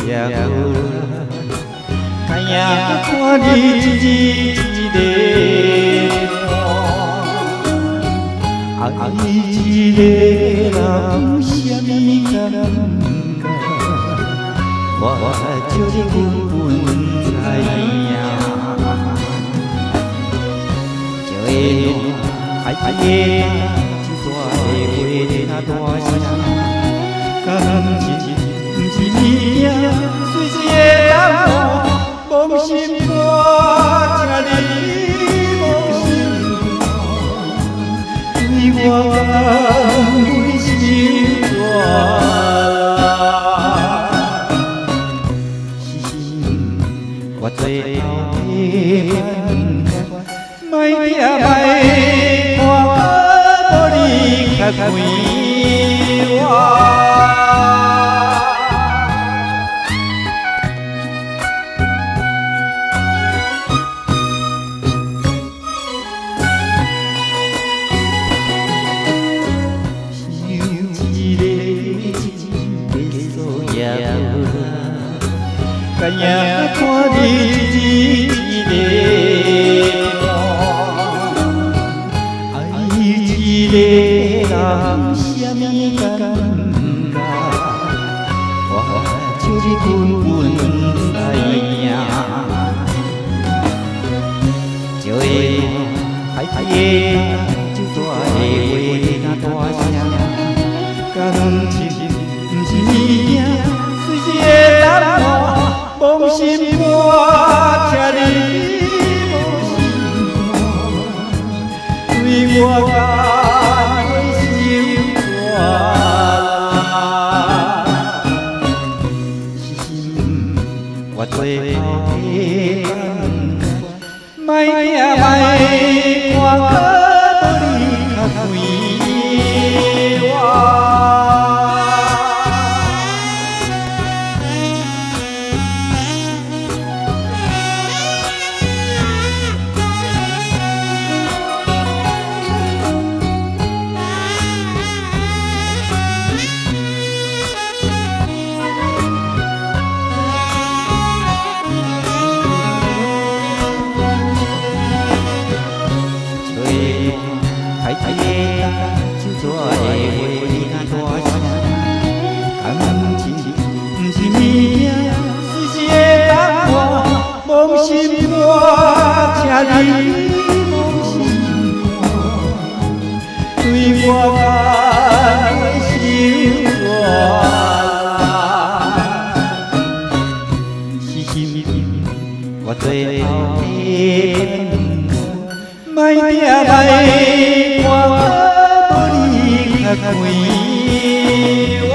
也无，看呀看你一个爱一个人，什么感觉？我就是根本知影，就会海夜一大的话大声，感情不是物件，随时会当破，妄心肝，请你妄心肝，对我甘为心肝。我最后的关，莫听莫看，无你较快活。干呀看你一个爱一个人，什么感觉？我就是根本知影，就会海夜就大的话大声，感情不是物件，随时会当破。妄心肝，请你妄心肝，对我甘为心肝。心我最后的感觉，莫听莫看，无你较快活。海夜就大的话大声，感情不是物件，随时会当破，妄心肝，请你妄心肝，对我甘为心肝。是心我最后的莫听莫看，无你较快活。